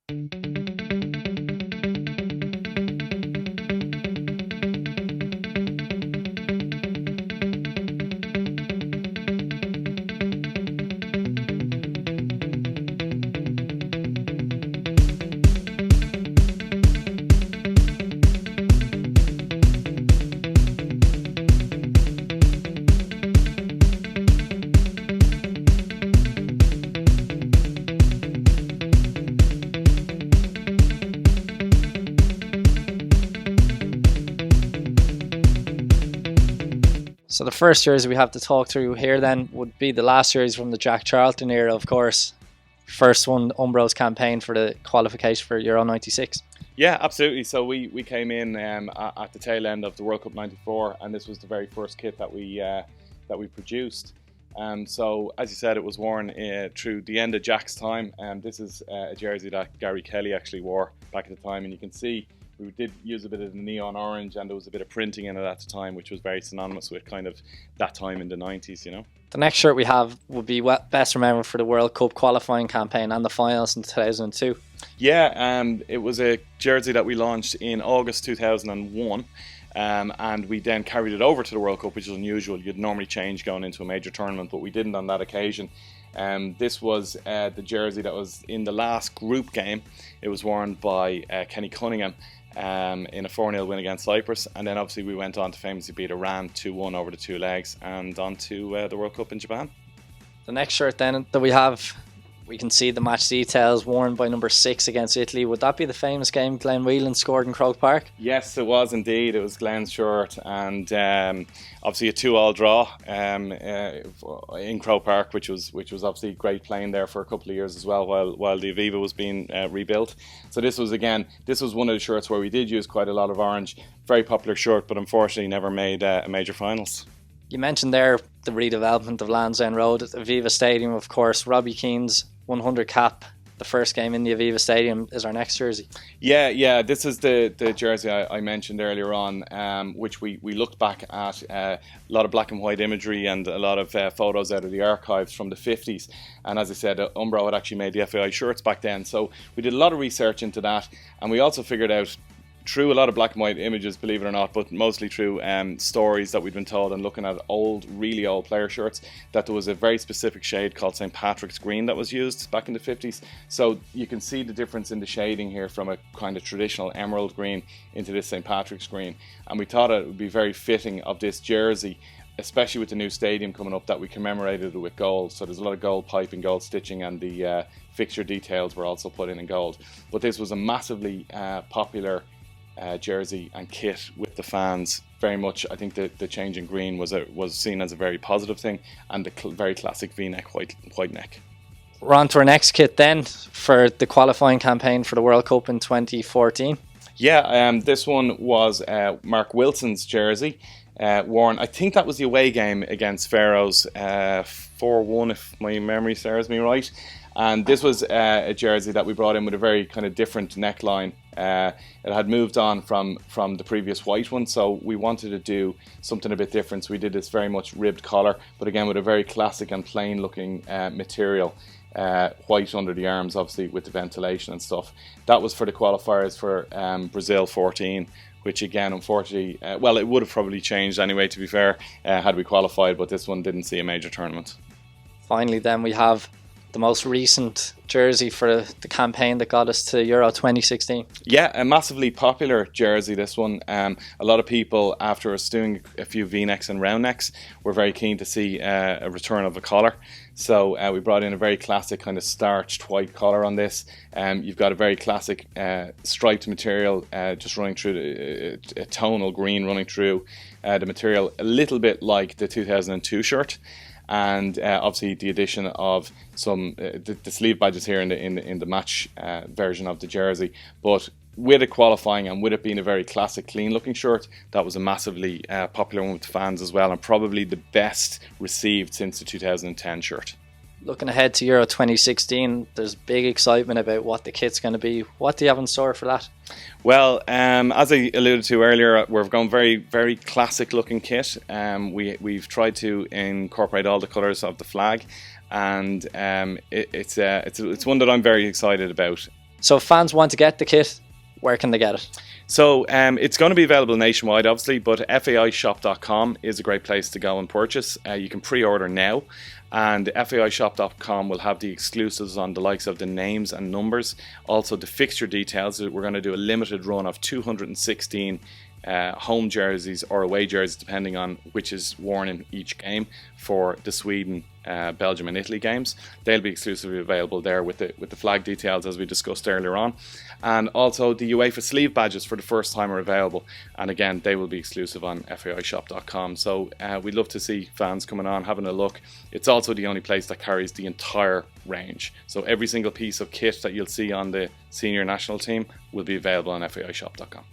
So the first jersey we have to talk through here then would be the last jersey from the Jack Charlton era, of course. First one, Umbro's campaign for the qualification for Euro 96. Yeah, absolutely. So we came in at the tail end of the World Cup '94, and this was the very first kit that we produced. So as you said, it was worn through the end of Jack's time. This is a jersey that Gary Kelly actually wore back at the time, and you can see we did use a bit of the neon orange, and there was a bit of printing in it at the time, which was very synonymous with kind of that time in the 90s, you know. The next shirt we have would be best remembered for the World Cup qualifying campaign and the finals in 2002. Yeah, it was a jersey that we launched in August 2001. And we then carried it over to the World Cup, which is unusual. You'd normally change going into a major tournament, but we didn't on that occasion. This was the jersey that was in the last group game. It was worn by Kenny Cunningham in a 4-0 win against Cyprus, and then obviously we went on to famously beat Iran 2-1 over the two legs and on to the World Cup in Japan. The next shirt then that we have, we can see the match details worn by number 6 against Italy. Would that be the famous game Glenn Whelan scored in Croke Park? Yes, it was indeed. It was Glenn's shirt, and obviously a 2-2 draw in Croke Park, which was obviously great playing there for a couple of years as well while the Aviva was being rebuilt. So this was one of the shirts where we did use quite a lot of orange. Very popular shirt, but unfortunately never made a major finals. You mentioned there the redevelopment of Lansdowne Road at Aviva Stadium, of course. Robbie Keane's 100 cap, the first game in the Aviva Stadium, is our next jersey. Yeah, this is the jersey I mentioned earlier on, which we looked back at a lot of black and white imagery and a lot of photos out of the archives from the 50s. And as I said, Umbro had actually made the FAI shirts back then. So we did a lot of research into that, and we also figured out, through a lot of black and white images, believe it or not, but mostly through stories that we'd been told and looking at really old player shirts, that there was a very specific shade called St. Patrick's Green that was used back in the 50s. So you can see the difference in the shading here from a kind of traditional emerald green into this St. Patrick's Green. And we thought it would be very fitting of this jersey, especially with the new stadium coming up, that we commemorated it with gold. So there's a lot of gold piping, gold stitching, and the fixture details were also put in gold. But this was a massively popular jersey and kit with the fans. Very much, I think the change in green was seen as a very positive thing, and the very classic V-neck white neck. We're on to our next kit then for the qualifying campaign for the World Cup in 2014. Yeah, this one was Mark Wilson's jersey, worn, I think that was the away game against Faroes, 4-1 if my memory serves me right. And this was a jersey that we brought in with a very kind of different neckline. It had moved on from the previous white one, so we wanted to do something a bit different. So we did this very much ribbed collar, but again with a very classic and plain looking material. White under the arms, obviously, with the ventilation and stuff. That was for the qualifiers for Brazil 14, which again, unfortunately, well, it would have probably changed anyway, to be fair, had we qualified, but this one didn't see a major tournament. Finally then we have the most recent jersey for the campaign that got us to Euro 2016. Yeah, a massively popular jersey, this one. A lot of people, after us doing a few V-necks and round necks, were very keen to see a return of a collar. So we brought in a very classic kind of starched white collar on this. You've got a very classic striped material just running through, a tonal green running through the material, a little bit like the 2002 shirt. And obviously the addition of some the sleeve badges here in the match version of the jersey, but with it qualifying and with it being a very classic, clean looking shirt, that was a massively popular one with the fans as well, and probably the best received since the 2010 shirt. Looking ahead to Euro 2016, there's big excitement about what the kit's going to be. What do you have in store for that? Well, as I alluded to earlier, we're going very, very classic looking kit. We've tried to incorporate all the colours of the flag, and it's one that I'm very excited about. So if fans want to get the kit, where can they get it? So it's going to be available nationwide, obviously, but faishop.com is a great place to go and purchase. You can pre-order now, and faishop.com will have the exclusives on the likes of the names and numbers, also the fixture details. We're going to do a limited run of 216 home jerseys or away jerseys, depending on which is worn in each game, for the Sweden, Belgium and Italy games. They'll be exclusively available there with the flag details, as we discussed earlier on. And also the UEFA sleeve badges for the first time are available, and again they will be exclusive on faishop.com. So we'd love to see fans coming on, having a look. It's also the only place that carries the entire range, so every single piece of kit that you'll see on the senior national team will be available on faishop.com.